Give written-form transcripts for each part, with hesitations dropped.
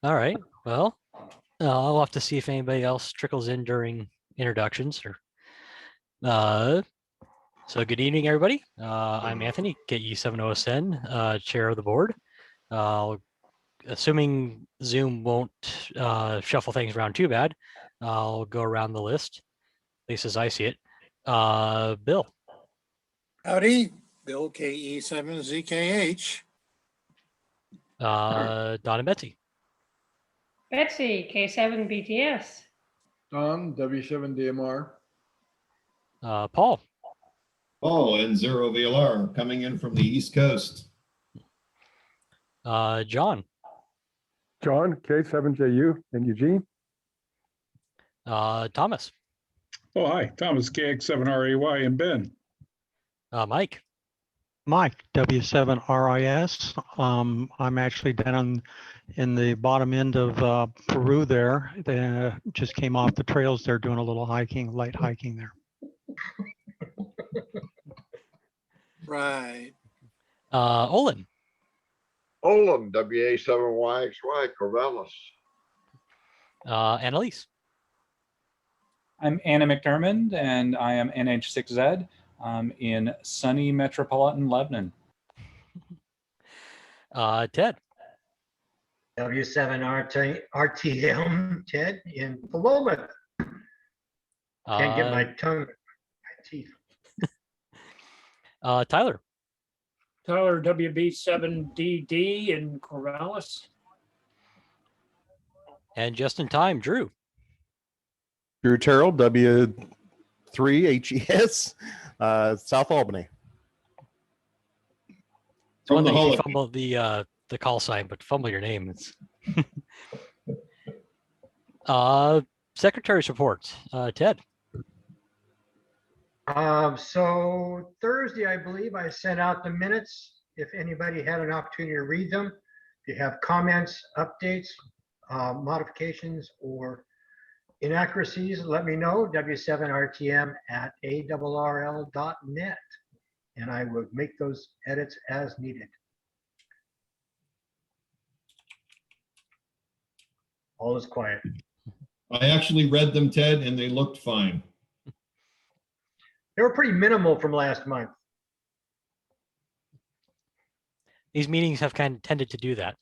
All right. Well, I'll have to see if anybody else trickles in during introductions. Or so good evening, everybody. I'm Anthony, KE70SN, chair of the board. Assuming Zoom won't shuffle things around too bad, I'll go around the list, at least as I see it. Bill. Howdy, Bill KE7ZKH. Don and Betsy. Betsy, K7BTS. Don, W7DMR. Paul. Paul, N0 VLR, coming in from the East Coast. John. John, K7JU in Eugene. Thomas. Oh, hi, Thomas, KX7RAY in Bend. Mike. Mike, W7RIS. I'm actually down in the bottom end of Peru there. They just came off the trails. They're doing a little hiking, light hiking there. Right. Olin. Olin, WA7YXY, Corvallis. Annalise. I'm Anna McDermott, and I am NH6Z in sunny metropolitan Lebanon. Ted. W7RTM, Ted, in Paloma. Can't get my tongue, my teeth. Tyler. Tyler, WB7DD in Corvallis. And just in time, Drew. Drew Terrell, W3HES, South Albany. It's one thing if you fumble the call sign, but fumble your name. It's Secretary's report. Ted. So Thursday, I believe I sent out the minutes. If anybody had an opportunity to read them, if you have comments, updates, modifications, or inaccuracies, let me know. W7RTM@ARRL.net, and I will make those edits as needed. All is quiet. I actually read them, Ted, and they looked fine. They were pretty minimal from last month. These meetings have kind of tended to do that.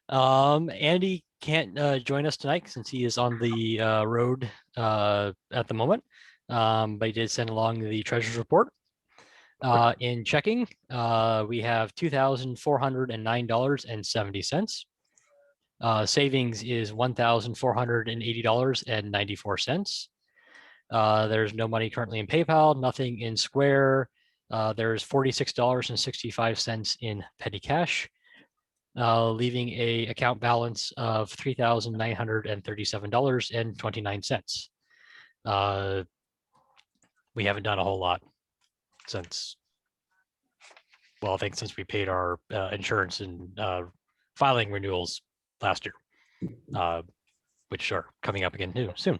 Andy can't join us tonight since he is on the road at the moment, but he did send along the treasurer's report. In checking, we have $2,409.70. Savings is $1,480.94. There's no money currently in PayPal, nothing in Square. There's $46.65 in petty cash, leaving a account balance of $3,937.29. We haven't done a whole lot since, well, I think since we paid our insurance and filing renewals last year, which are coming up again too soon.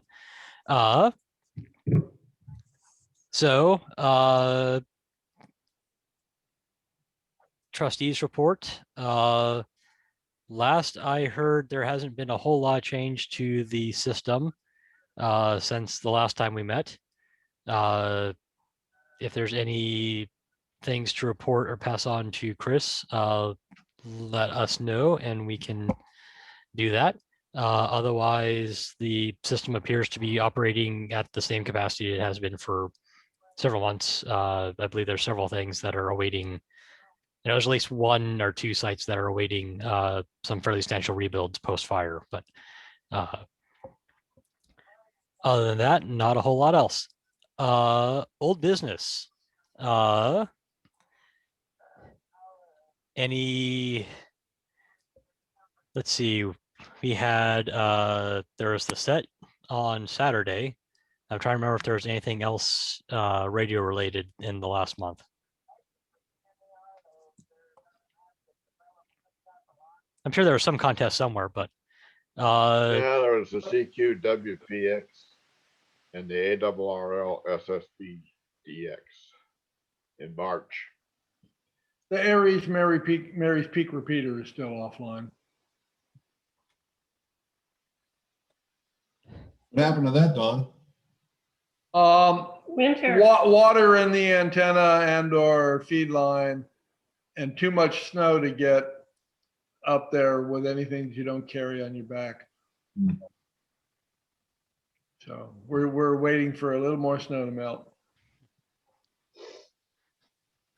Trustees report. Last I heard, there hasn't been a whole lot of change to the system since the last time we met. If there's any things to report or pass on to Chris, let us know and we can do that. Otherwise, the system appears to be operating at the same capacity it has been for several months. I believe there's several things that are awaiting. There's at least one or two sites that are awaiting some fairly substantial rebuilds post-fire, but other than that, not a whole lot else. Old business. Let's see, we had, there was the set on Saturday. I'm trying to remember if there was anything else radio related in the last month. I'm sure there was some contest somewhere, but yeah, there was the CQWPX and the ARRL SSBDX in March. The Aries Mary's Peak repeater is still offline. What happened to that, Don? Winter. Water in the antenna and or feed line, and too much snow to get up there with anything that you don't carry on your back. Hmm. So we're waiting for a little more snow to melt.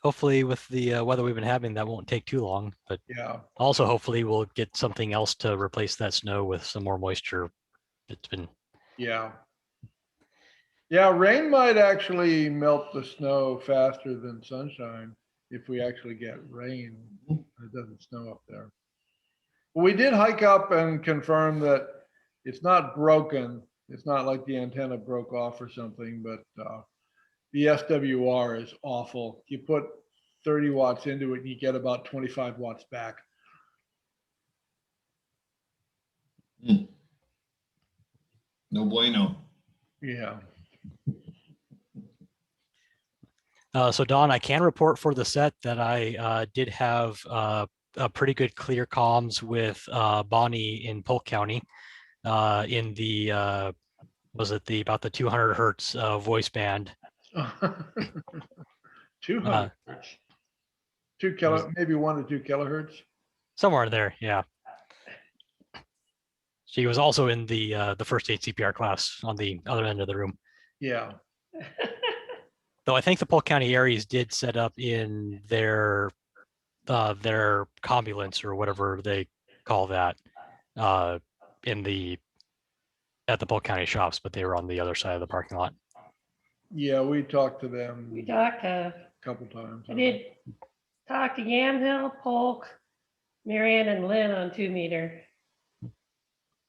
Hopefully with the weather we've been having, that won't take too long, but Yeah. also hopefully we'll get something else to replace that snow with some more moisture. It's been, Yeah. Yeah, rain might actually melt the snow faster than sunshine if we actually get rain. It doesn't snow up there. We did hike up and confirm that it's not broken. It's not like the antenna broke off or something, but the SWR is awful. You put 30 watts into it and you get about 25 watts back. No bueno. Yeah. so Don, I can report for the set that I did have a pretty good clear comms with Bonnie in Polk County in the was it the about the 200 hertz voice band. 200 hertz. 2 kilo, maybe 1 to 2 kilohertz. Somewhere in there, yeah. She was also in the first aid CPR class on the other end of the room. Yeah. Though I think the Polk County Aries did set up in their combulance or whatever they call that at the Polk County shops, but they were on the other side of the parking lot. Yeah, we talked to them We talked a couple times. I did talk to Yamhill, Polk, Marion, and Lynn on 2 meter.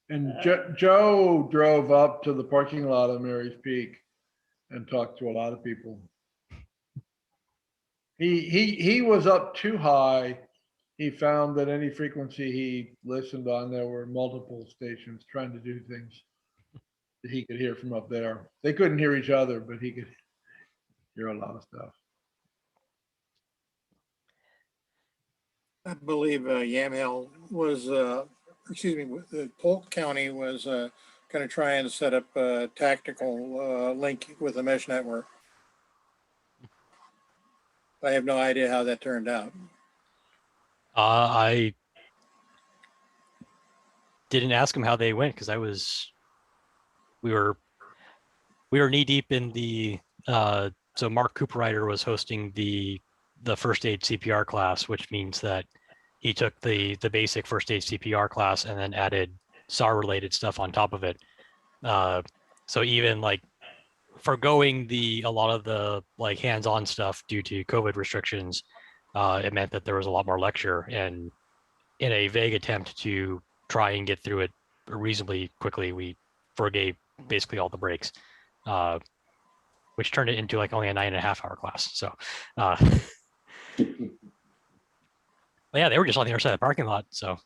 And Joe drove up to the parking lot of Mary's Peak and talked to a lot of people. He was up too high. He found that any frequency he listened on, there were multiple stations trying to do things that he could hear from up there. They couldn't hear each other, but he could hear a lot of stuff. I believe Yamhill was, Polk County was going to try and set up a tactical link with the mesh network. I have no idea how that turned out. I didn't ask him how they went because we were knee deep in the so Mark Cooperrider was hosting the first aid CPR class, which means that he took the basic first aid CPR class and then added SAR related stuff on top of it. So even like forgoing a lot of the like hands-on stuff due to COVID restrictions, it meant that there was a lot more lecture, and in a vague attempt to try and get through it reasonably quickly, we forgave basically all the breaks, which turned it into like only a 9.5 hour class. So, but yeah, they were just on the other side of the parking lot, so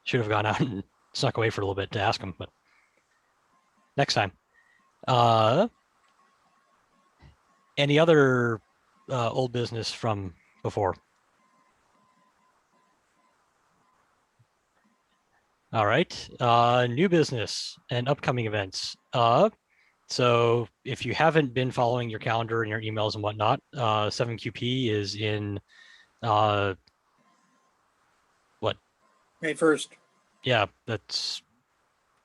should have gone out and snuck away for a little bit to ask them, but next time. Any other old business from before? All right, new business and upcoming events. So if you haven't been following your calendar and your emails and whatnot, 7QP is in what? May 1st. Yeah, that's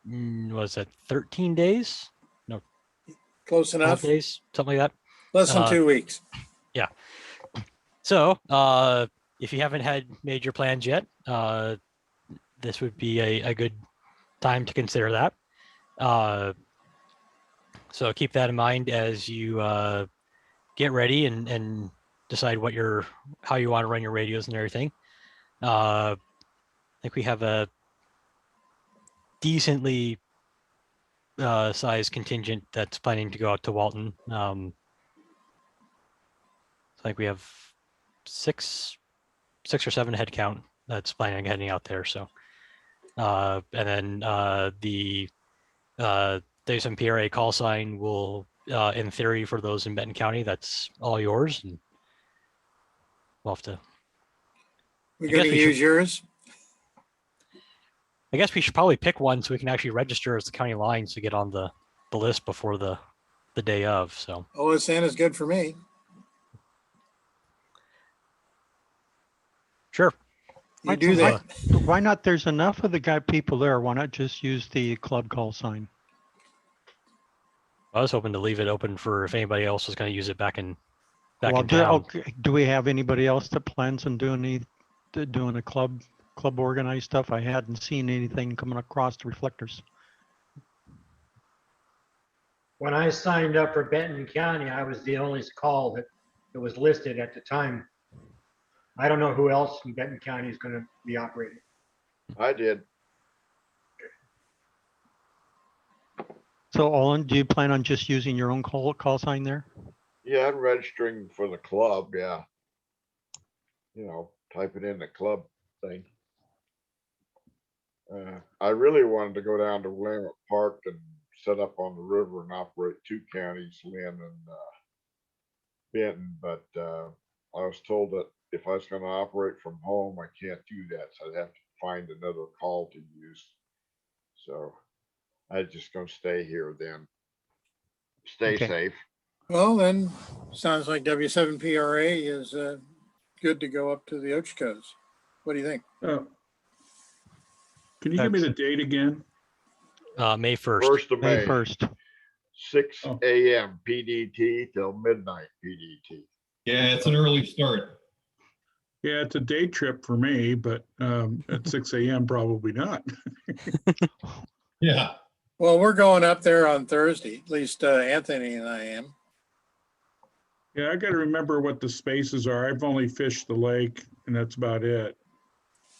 was that 13 days? No, Close 12 enough. days, something like that. Less than 2 weeks. Yeah. So if you haven't made your plans yet, this would be a good time to consider that. So keep that in mind as you get ready and decide how you want to run your radios and everything. I think we have a decently sized contingent that's planning to go out to Walton. I think we have six or seven head count that's planning on heading out there. So, and then the WSMPRA call sign will, in theory, for those in Benton County, that's all yours. And we'll have to We I guess gonna we should- use yours? I guess we should probably pick one so we can actually register as the county lines to get on the list before the day of. So OSN is good for me. sure. You do that. Why not? There's enough of the guy people there. Why not just use the club call sign? I was hoping to leave it open for if anybody else was going to use it back in Well, town. do we have anybody else that plans on doing a club organized stuff? I hadn't seen anything coming across the reflectors. When I signed up for Benton County, I was the only call that was listed at the time. I don't know who else in Benton County is going to be operating. I did. So, Olin, do you plan on just using your own call sign there? Yeah, I'm registering for the club, yeah. You know, type it in the club thing. I really wanted to go down to Willamette Park and set up on the river and operate 2 counties, Lynn and Benton, but I was told that if I was gonna operate from home, I can't do that, so I'd have to find another call to use. So I'm just gonna stay here then. Stay Okay. safe. Well, then, sounds like W7PRA is good to go up to the Ochoco's. What do you think? Can you give me the date again? May 1st. 1st of May May, 1st. 6 Oh. a.m. PDT till midnight PDT. Yeah, it's an early start. Yeah, it's a day trip for me, but at 6 a.m. probably not. Yeah. Well, we're going up there on Thursday, at least Anthony and I am. Yeah, I got to remember what the spaces are. I've only fished the lake and that's about it.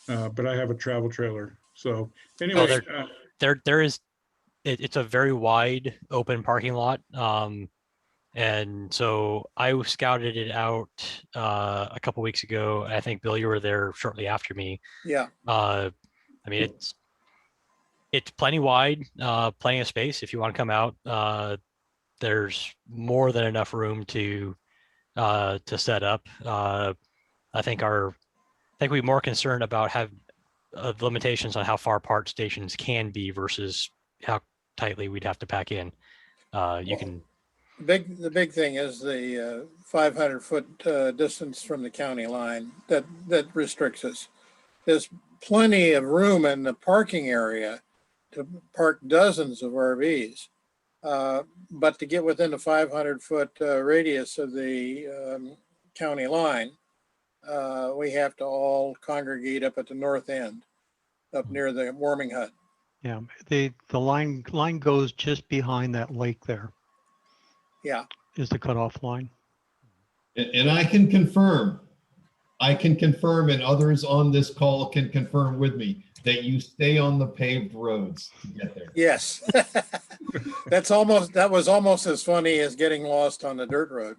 But I have a travel trailer. So anyway, there is, it's a very wide open parking lot. And so I scouted it out a couple weeks ago. I think Bill, you were there shortly after me. Yeah. I mean, it's plenty wide, plenty of space if you want to come out. There's more than enough room to set up. I think we're more concerned about limitations on how far apart stations can be versus how tightly we'd have to pack in. The big thing is the 500-foot distance from the county line that restricts us. There's plenty of room in the parking area to park dozens of RVs. But to get within the 500-foot radius of the county line, we have to all congregate up at the north end, up near the warming hut. Yeah, the line goes just behind that lake there. Yeah. Is the cutoff line. And I can confirm, and others on this call can confirm with me that you stay on the paved roads to get there. Yes. That was almost as funny as getting lost on the dirt road.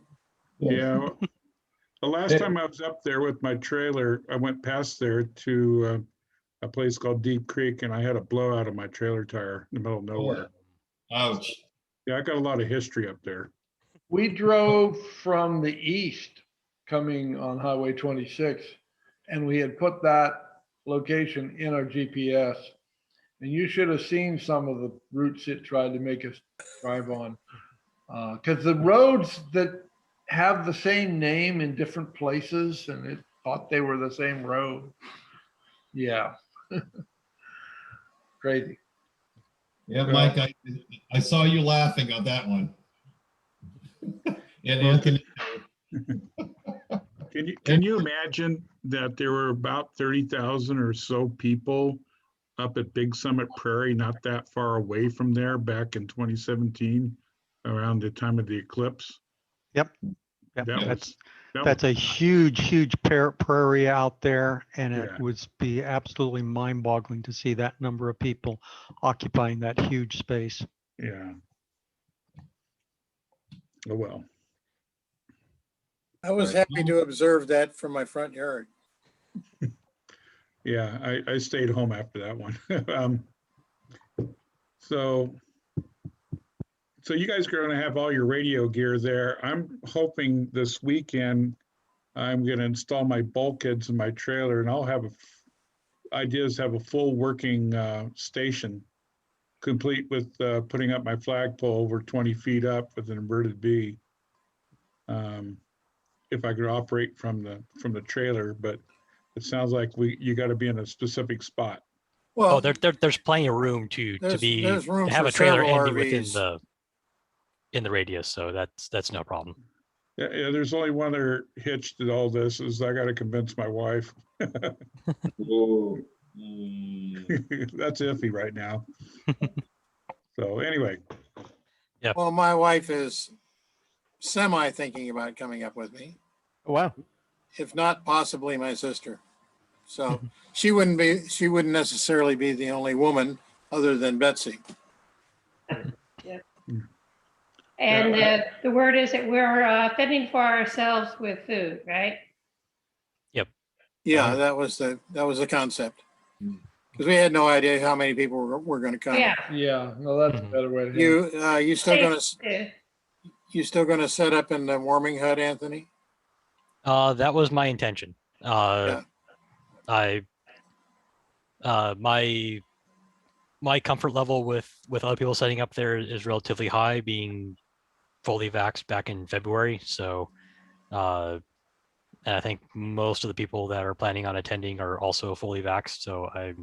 yeah. The last time I was up there with my trailer, I went past there to a place called Deep Creek and I had a blowout of my trailer tire in the middle of nowhere. Ouch. Yeah, I got a lot of history up there. We drove from the east coming on Highway 26, and we had put that location in our GPS. And you should have seen some of the routes it tried to make us drive on. Because the roads that have the same name in different places, and it thought they were the same road. Yeah. Crazy. Yeah, Mike, I saw you laughing on that one. And Anthony. Can you imagine that there were about 30,000 or so people up at Big Summit Prairie, not that far away from there back in 2017, around the time of the eclipse? Yep. That's a huge prairie out there, and it would be absolutely mind-boggling to see that number of people occupying that huge space. Yeah. Oh, well. I was happy to observe that from my front yard. Yeah, I stayed home after that one. So you guys are going to have all your radio gear there. I'm hoping this weekend I'm gonna install my bulkheads in my trailer, and I'll have ideas have a full working station, complete with putting up my flagpole over 20 feet up with an inverted V. If I could operate from the trailer, but it sounds like you got to be in a specific spot. Oh, Well, there's plenty of room to there's room to have for a trailer several and be within RVs. in the radius, so that's no problem. Yeah, there's only one other hitch to all this is I got to convince my wife. Whoa. That's iffy right now. So anyway, Well, my wife is semi thinking about coming up with me, Oh, wow. if not possibly my sister. So she wouldn't necessarily be the only woman other than Betsy. And Yeah. the word is that we're fending for ourselves with food, right? Yeah, that was the concept. Because we had no idea how many people were going to come. Yeah. Yeah, no, that's a better way to handle it. You still gonna set up in the warming hut, Anthony? That was my intention. Yeah. My comfort level with other people setting up there is relatively high, being fully vaxxed back in February. So, and I think most of the people that are planning on attending are also fully vaxxed. So I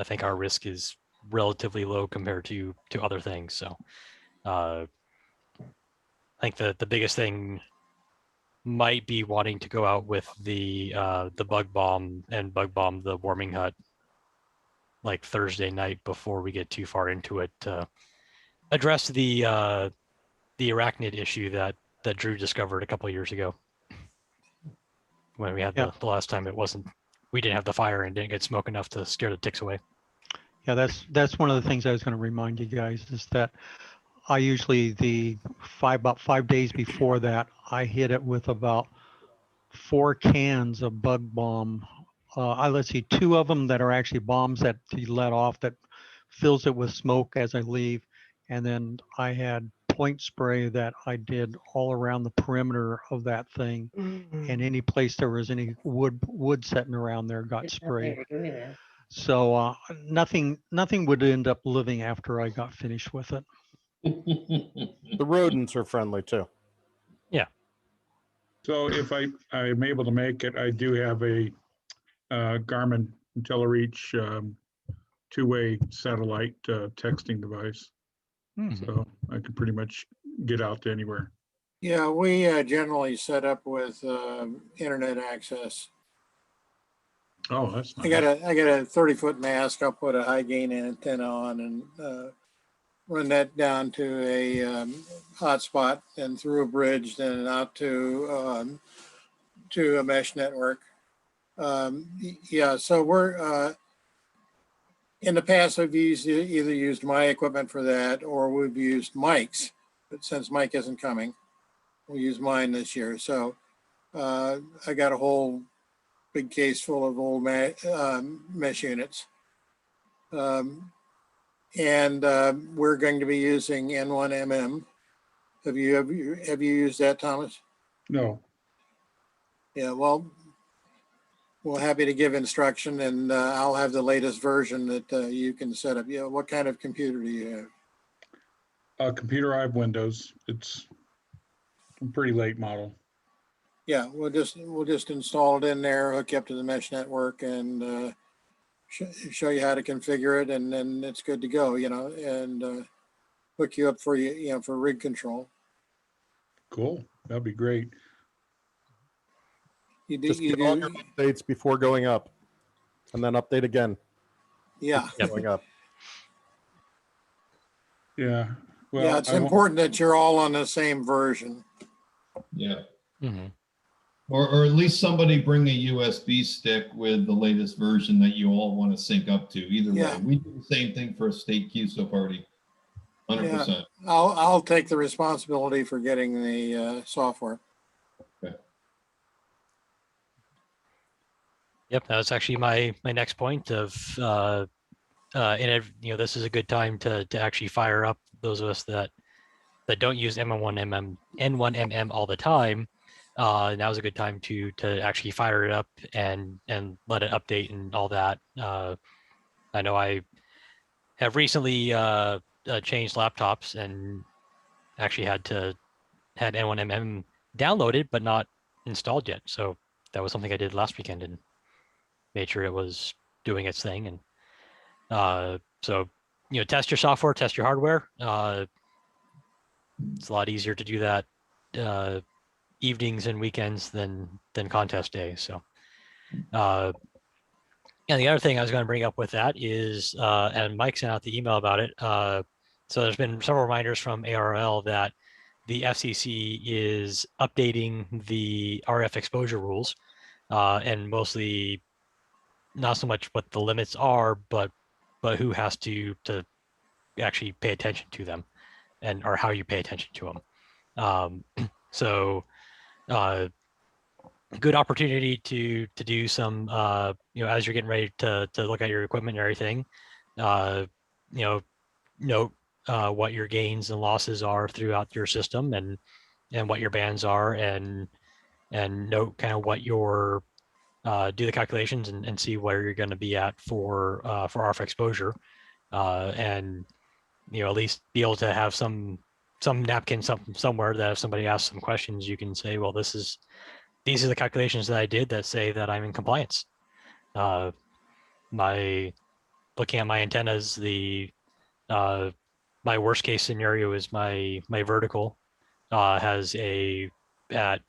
think our risk is relatively low compared to other things. So, I think the biggest thing might be wanting to go out with the bug bomb and bug bomb the warming hut like Thursday night before we get too far into it to address the arachnid issue that Drew discovered a couple of years ago when we had the last time we didn't have the fire and didn't get smoke enough to scare the ticks away. Yeah, that's one of the things I was going to remind you guys is that I usually about 5 days before that, I hit it with about 4 cans of bug bomb. Let's see, 2 of them that are actually bombs that you let off that fills it with smoke as I leave. And then I had point spray that I did all around the perimeter of that thing. And any place there was any wood sitting around there got sprayed. So nothing would end up living after I got finished with it. The rodents are friendly too. Yeah. so if I'm able to make it, I do have a Garmin IntelliReach 2-way satellite texting device. So I can pretty much get out to anywhere. Yeah, we generally set up with internet access. Oh, that's nice. I got a 30-foot mask. I'll put a high gain antenna on and run that down to a hotspot and through a bridge, then out to a mesh network. Yeah, so we're in the past I've either used my equipment for that or we've used Mike's, but since Mike isn't coming, we'll use mine this year. So I got a whole big case full of old mesh units. And we're going to be using N1MM. Have you used that, Thomas? No. Yeah, well, we're happy to give instruction, and I'll have the latest version that you can set up. Yeah, what kind of computer do you have? Computer, I have Windows. It's a pretty late model. Yeah, we'll just install it in there, hook you up to the mesh network, and show you how to configure it, and then it's good to go. And hook you up for for rig control. Cool. That'd be great. Just get all your updates before going up, and then update again. Yeah. Going up. Yeah. Well, Yeah, it's important that you're all on the same version. Yeah. Mm-hmm. Or at least somebody bring a USB stick with the latest version that you all want to sync up to. Either way, we do the same thing for a state QSO party. 100%. Yeah, I'll take the responsibility for getting the software. Okay. Yep, that was actually my next point of this is a good time to actually fire up those of us that don't use N1MM all the time. Now's a good time to actually fire it up and let it update and all that. I know I have recently changed laptops and actually had N1MM downloaded but not installed yet. So that was something I did last weekend and made sure it was doing its thing. And so, you know, test your software, test your hardware. It's a lot easier to do that evenings and weekends than contest days. So, and the other thing I was going to bring up with that is, and Mike sent out the email about it. So there's been several reminders from ARL that the FCC is updating the RF exposure rules, and mostly not so much what the limits are, but who has to actually pay attention to them, and or how you pay attention to them. So good opportunity to do some you know, as you're getting ready to look at your equipment and everything, you know, note what your gains and losses are throughout your system, and what your bands are, and note kind of what your do the calculations and see where you're going to be at for RF exposure, and you know, at least be able to have some napkin somewhere that if somebody asks some questions, you can say, well, these are the calculations that I did that say that I'm in compliance. My looking at my antennas, the my worst case scenario is my vertical has a at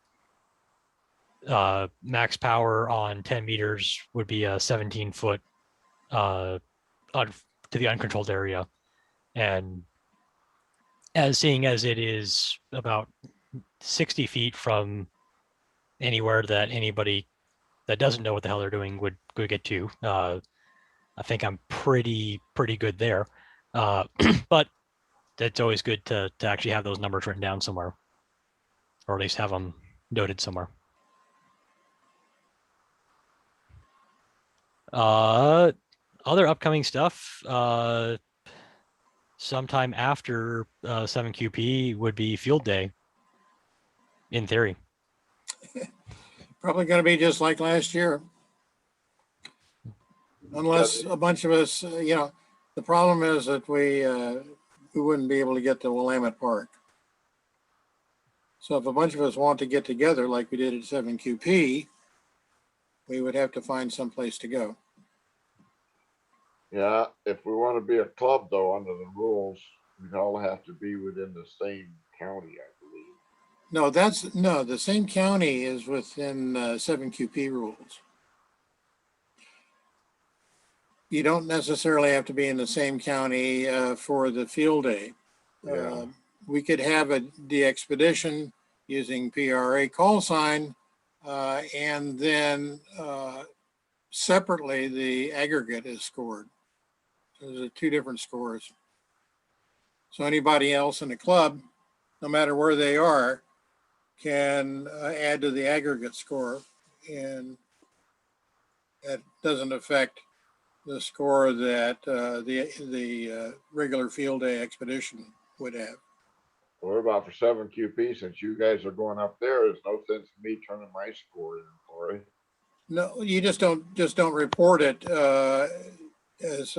max power on 10 meters would be a 17-foot to the uncontrolled area, and seeing as it is about 60 feet from anywhere that anybody that doesn't know what the hell they're doing would get to. I think I'm pretty good there. But it's always good to actually have those numbers written down somewhere, or at least have them noted somewhere. Other upcoming stuff, sometime after 7QP would be field day, in theory. Probably going to be just like last year. Unless a bunch of us, you know, the problem is that we wouldn't be able to get to Willamette Park. So if a bunch of us want to get together like we did at 7QP, we would have to find some place to go. Yeah, if we want to be a club though, under the rules, we'd all have to be within the same county, I believe. No, the same county is within 7QP rules. You don't necessarily have to be in the same county for the field day. Yeah. We could have the expedition using PRA call sign, and then separately the aggregate is scored. So there's two different scores. So anybody else in the club, no matter where they are, can add to the aggregate score, and that doesn't affect the score that the regular field day expedition would have. What about for 7QP? Since you guys are going up there, there's no sense in me turning my score in for it. No, you just don't report it as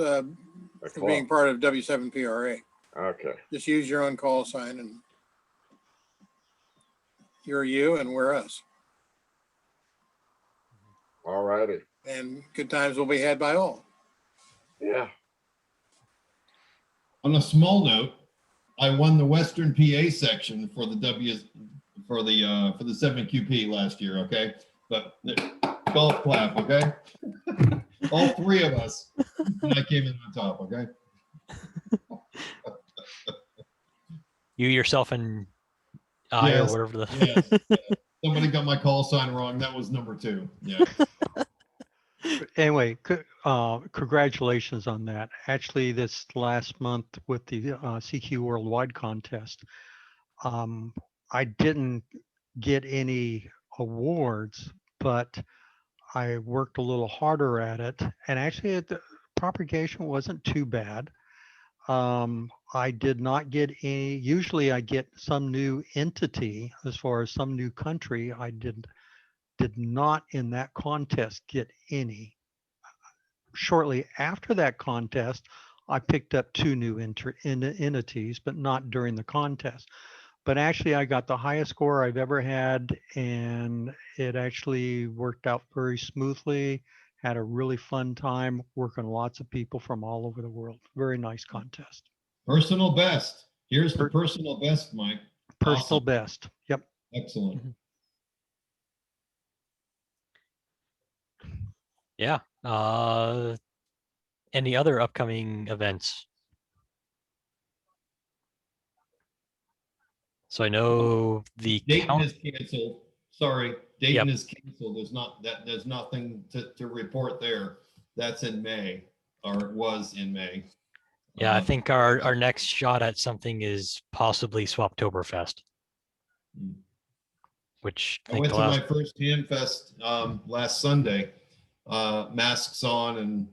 being part of W7PRA. Okay. Just use your own call sign, and you're you and we're us. All righty. And good times will be had by all. Yeah. On a small note, I won the Western PA section for the for the 7QP last year. Okay, but golf clap. Okay, all three of us, and I came in on top. Okay. You, yourself, and I, Yes, or whatever the. yes, yeah. Somebody got my call sign wrong. That was number 2. Yeah. Anyway, congratulations on that. Actually, this last month with the CQ Worldwide contest, I didn't get any awards, but I worked a little harder at it. And actually, the propagation wasn't too bad. I did not get any. Usually I get some new entity as far as some new country. I did not in that contest get any. Shortly after that contest, I picked up two new entities, but not during the contest. But actually, I got the highest score I've ever had, and it actually worked out very smoothly. Had a really fun time working with lots of people from all over the world. Very nice contest. Personal best. Here's the Per- personal best, Mike. Personal Awesome. best. Yep. Excellent. Yeah. Any other upcoming events? So I know the Dayton count. is canceled. Sorry, Yep. Dayton is canceled. There's nothing to report there. That's in May, or it was in May. Yeah, I think our next shot at something is possibly Swaptoberfest, which I I think went the to last. my first Hamfest last Sunday, masks on and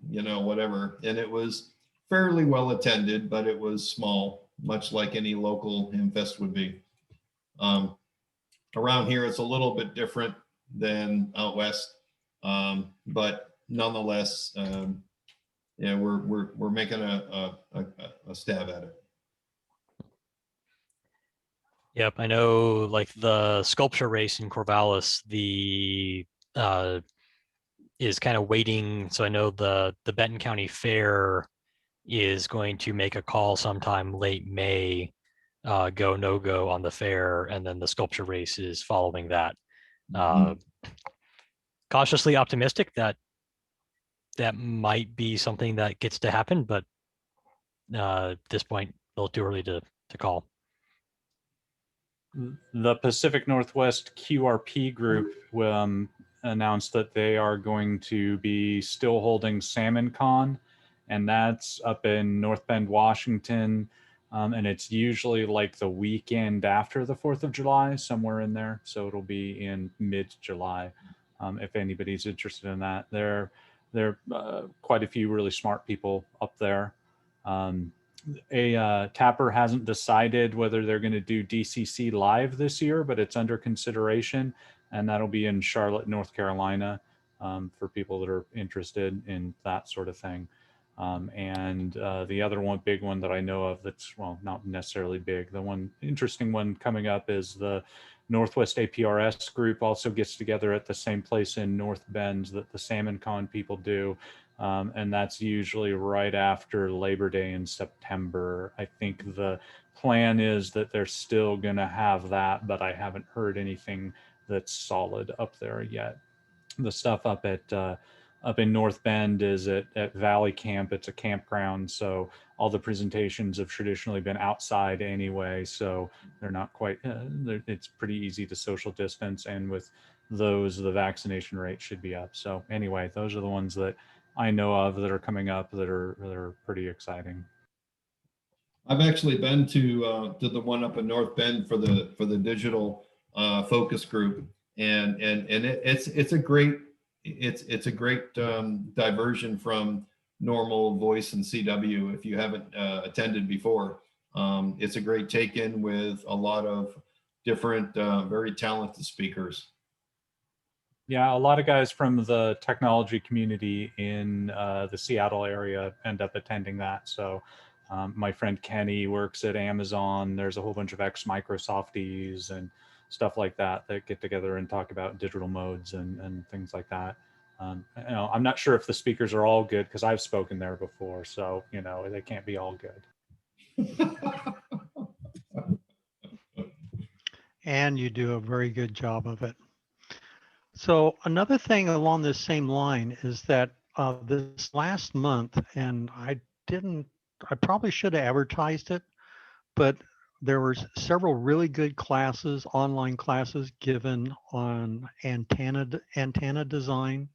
whatever, and it was fairly well attended, but it was small, much like any local Hamfest would be. Around here, it's a little bit different than out west, but nonetheless, yeah, we're making a stab at it. Yep, I know like the sculpture race in Corvallis, is kind of waiting. So I know the Benton County Fair is going to make a call sometime late May, go no go on the fair, and then the sculpture race is following that. Cautiously optimistic that that might be something that gets to happen, but at this point, a little too early to call. The Pacific Northwest QRP group announced that they are going to be still holding Salmon Con, and that's up in North Bend, Washington. And it's usually like the weekend after the 4th of July, somewhere in there. So it'll be in mid-July, if anybody's interested in that. There are quite a few really smart people up there. Tapper hasn't decided whether they're going to do DCC live this year, but it's under consideration, and that'll be in Charlotte, North Carolina, for people that are interested in that sort of thing. And the other one, big one that I know of that's, well, not necessarily big, the one interesting one coming up is the Northwest APRS group also gets together at the same place in North Bend that the Salmon Con people do. And that's usually right after Labor Day in September. I think the plan is that they're still going to have that, but I haven't heard anything that's solid up there yet. The stuff up in North Bend is at Valley Camp. It's a campground, so all the presentations have traditionally been outside anyway, so they're not quite, it's pretty easy to social distance, and with those, the vaccination rate should be up. So anyway, those are the ones that I know of that are coming up that are pretty exciting. I've actually been to the one up in North Bend for the digital focus group, and it's a great diversion from normal voice and CW if you haven't attended before. It's a great take-in with a lot of different very talented speakers. Yeah, a lot of guys from the technology community in the Seattle area end up attending that. So my friend Kenny works at Amazon. There's a whole bunch of ex-Microsofties and stuff like that that get together and talk about digital modes and things like that. I'm not sure if the speakers are all good because I've spoken there before. So, they can't be all good. And you do a very good job of it. So another thing along this same line is that this last month, and I probably should have advertised it, but there were several really good classes, online classes given on antenna design.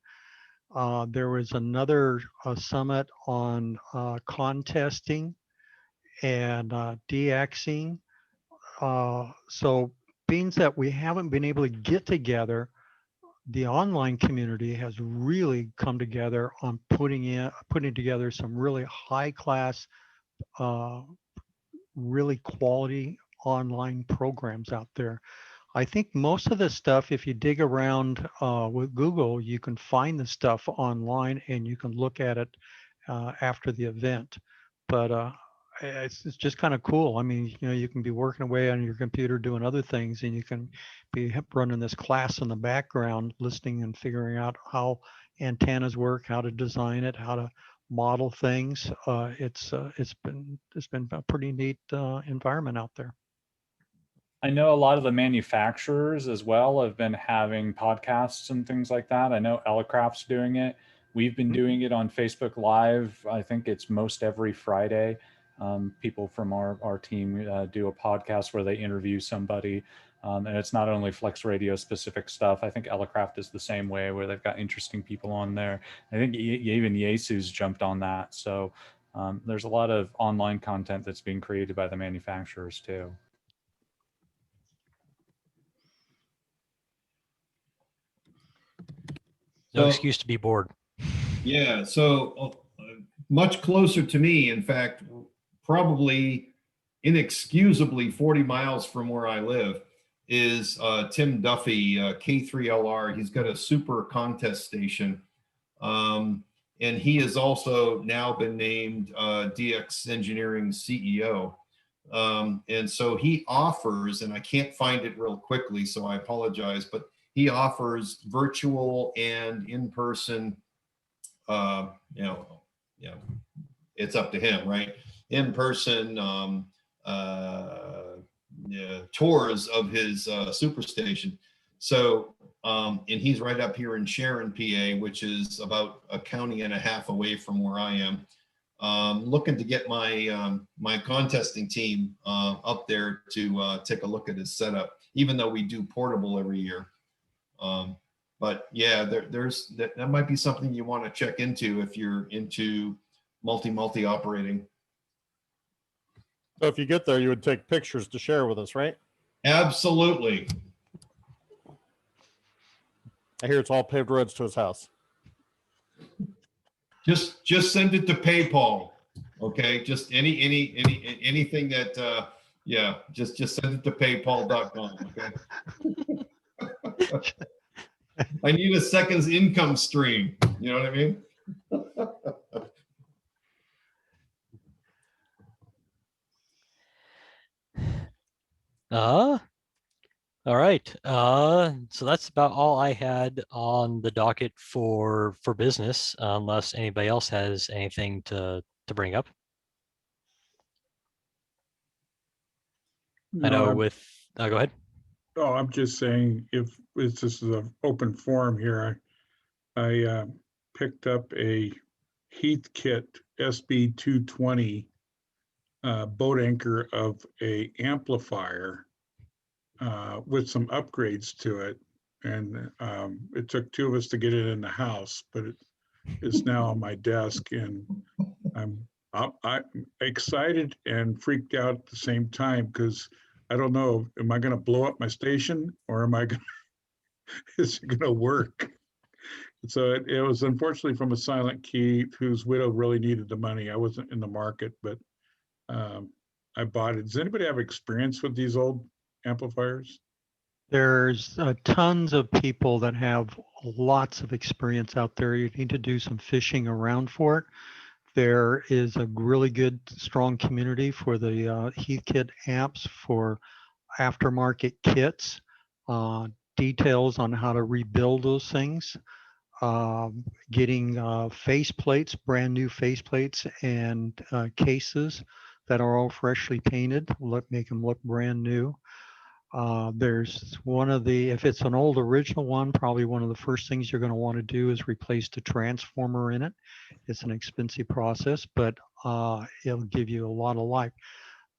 There was another summit on contesting and DXing. So being that we haven't been able to get together, the online community has really come together on putting together some really high class really quality online programs out there. I think most of the stuff, if you dig around with Google, you can find the stuff online and you can look at it after the event. But it's just kind of cool. I mean, you know, you can be working away on your computer doing other things, and you can be running this class in the background, listening and figuring out how antennas work, how to design it, how to model things. It's been a pretty neat environment out there. I know a lot of the manufacturers as well have been having podcasts and things like that. I know Elecraft's doing it. We've been doing it on Facebook Live. I think it's most every Friday. People from our team do a podcast where they interview somebody. And it's not only Flex Radio specific stuff. I think Elecraft is the same way, where they've got interesting people on there. I think even Yesu's jumped on that. So there's a lot of online content that's being created by the manufacturers too. No So- excuse to be bored. Yeah, so much closer to me, in fact, probably inexcusably 40 miles from where I live, is Tim Duffy, K3LR. He's got a super contest station. And he has also now been named DX Engineering CEO. And so he offers, and I can't find it real quickly, so I apologize, but he offers virtual and in-person, it's up to him, right? In-person tours of his superstation. So, and he's right up here in Sharon, PA, which is about a county and a half away from where I am. Looking to get my my contesting team up there to take a look at his setup, even though we do portable every year. But yeah, that might be something you want to check into if you're into multi operating. So if you get there, you would take pictures to share with us, right? Absolutely. I hear it's all paved roads to his house. Just send it to PayPal, okay? Just anything that yeah, just send it to paypal.com, okay? I need a second income stream, you know what I mean? All right. So that's about all I had on the docket for business, unless anybody else has anything to bring up. I know with, go ahead. Oh, I'm just saying, if this is an open forum here, I picked up a Heathkit SB 220 boat anchor of a amplifier with some upgrades to it. And it took two of us to get it in the house, but it is now on my desk, and I'm excited and freaked out at the same time, because I don't know, am I going to blow up my station, or am I going is it going to work? So it was unfortunately from a silent key whose widow really needed the money. I wasn't in the market, but I bought it. Does anybody have experience with these old amplifiers? There's tons of people that have lots of experience out there. You need to do some fishing around for it. There is a really good, strong community for the Heathkit amps for aftermarket kits, details on how to rebuild those things, getting face plates, brand new face plates and cases that are all freshly painted, make them look brand new. There's one of the, if it's an old original one, probably one of the first things you're going to want to do is replace the transformer in it. It's an expensive process, but it'll give you a lot of life.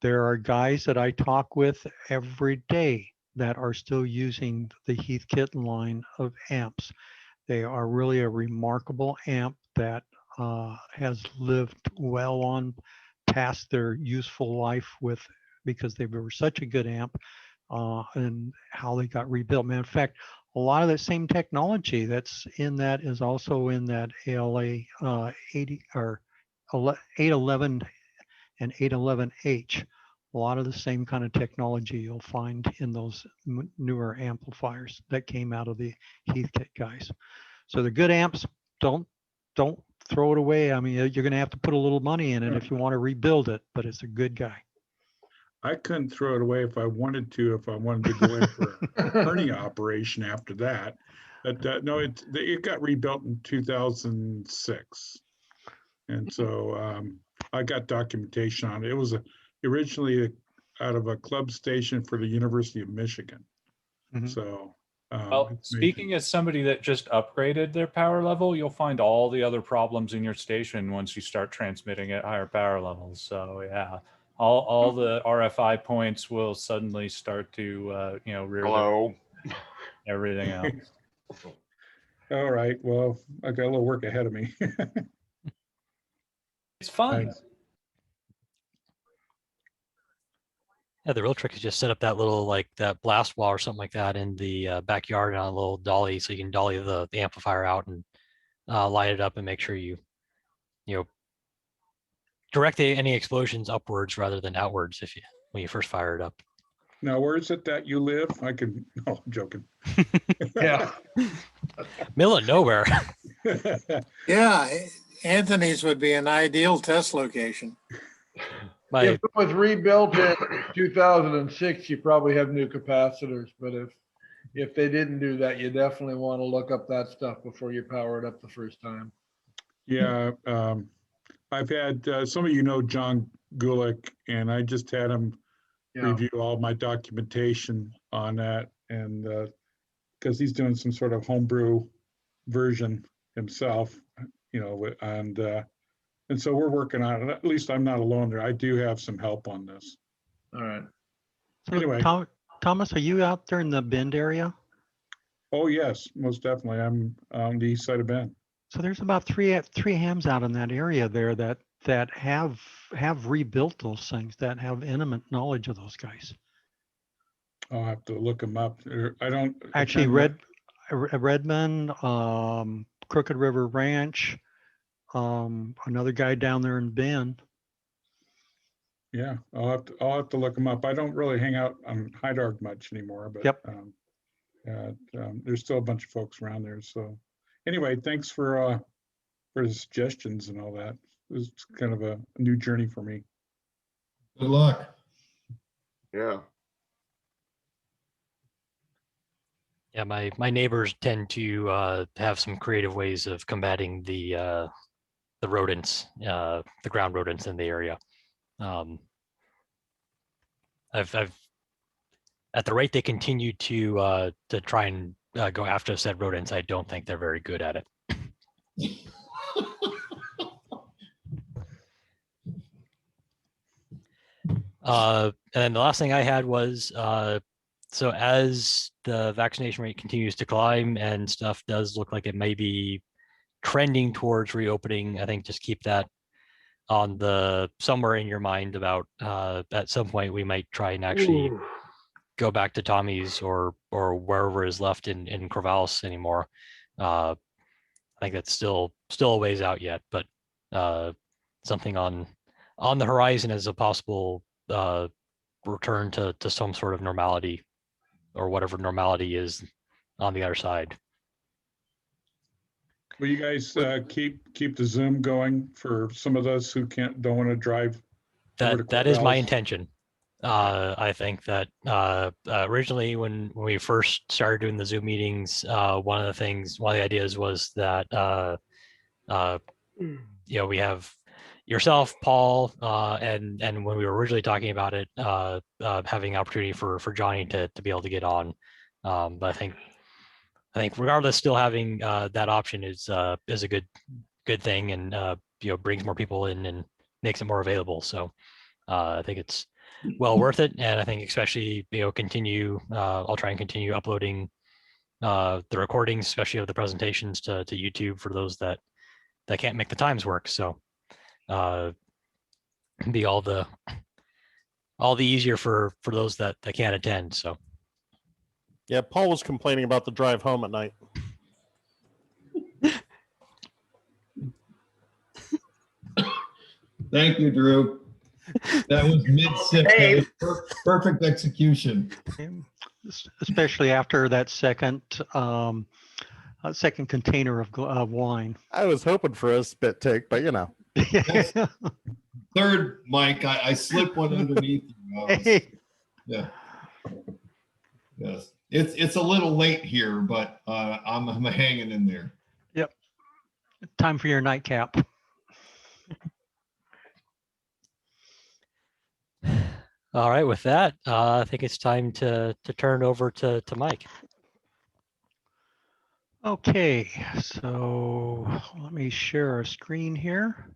There are guys that I talk with every day that are still using the Heathkit line of amps. They are really a remarkable amp that has lived well on past their useful life because they were such a good amp. And how they got rebuilt. Man, in fact, a lot of that same technology that's in that is also in that ALA 80 or 811 and 811H. A lot of the same kind of technology you'll find in those newer amplifiers that came out of the Heathkit guys. So they're good amps. Don't throw it away. I mean, you're going to have to put a little money in it if you want to rebuild it, but it's a good guy. I couldn't throw it away if I wanted to go in for a hernia operation after that. But no, it got rebuilt in 2006. And so I got documentation on it. It was originally out of a club station for the University of Michigan. Mhm. So, Well, it's speaking as somebody that just upgraded their power level, you'll find all the other problems in your station once you start transmitting at higher power levels. So yeah, all the RFI points will suddenly start to rear Hello. everything else. all right. Well, I got a little work ahead of me. It's fun. Nice. Yeah, the real trick is just set up that little like that blast wall or something like that in the backyard on a little dolly, so you can dolly the amplifier out and light it up and make sure you direct any explosions upwards rather than outwards when you first fire it up. Now, where is it that you live? No, I'm joking. Yeah. Middle of nowhere. Yeah, Anthony's would be an ideal test location. If it was rebuilt in 2006, you probably have new capacitors, but if they didn't do that, you definitely want to look up that stuff before you power it up the first time. Yeah, I've had some of you know John Gulick, and I just had him review all my documentation on that, and because he's doing some sort of homebrew version himself, and so we're working on it. At least I'm not alone there. I do have some help on this. All right. So Anyway. Thomas, are you out there in the Bend area? Oh yes, most definitely. I'm on the east side of Bend. So there's about three hams out in that area there that have rebuilt those things, that have intimate knowledge of those guys. I'll have to look them up. I don't Actually, Redmond, Crooked River Ranch, another guy down there in Bend. Yeah, I'll have to look them up. I don't really hang out on Hydark much anymore, but Yep. There's still a bunch of folks around there. So anyway, thanks for the suggestions and all that. It was kind of a new journey for me. Good luck. Yeah. Yeah, my neighbors tend to have some creative ways of combating the rodents, the ground rodents in the area. I've at the rate they continue to try and go after said rodents, I don't think they're very good at it. And then the last thing I had was so as the vaccination rate continues to climb and stuff does look like it may be trending towards reopening, I think just keep that on somewhere in your mind about at some point we might try and actually go back to Tommy's or wherever is left in Corvallis anymore. I think that's still a ways out yet, but something on the horizon as a possible return to some sort of normality or whatever normality is on the other side. Will you guys keep the Zoom going for some of us who don't want to drive? That is my intention. I think that originally when we first started doing the Zoom meetings, one of the ideas was that we have yourself, Paul, and when we were originally talking about it, having opportunity for Johnny to be able to get on. But I think regardless, still having that option is a good thing, and brings more people in and makes it more available. So I think it's well worth it, and I think especially continue. I'll try and continue uploading the recordings, especially of the presentations to YouTube for those that can't make the times work. So be all the easier for those that can't attend. So Yeah, Paul was complaining about the drive home at night. Thank you, Drew. That was mid-sip. Hey. That was perfect execution. Especially after that second container of wine. I was hoping for a spit take, but you know. Third, Mike, I slipped one underneath you. Yeah. Yes. It's a little late here, but I'm hanging in there. Yep. Time for your nightcap. All right, with that, I think it's time to turn over to Mike. Okay, so let me share a screen here.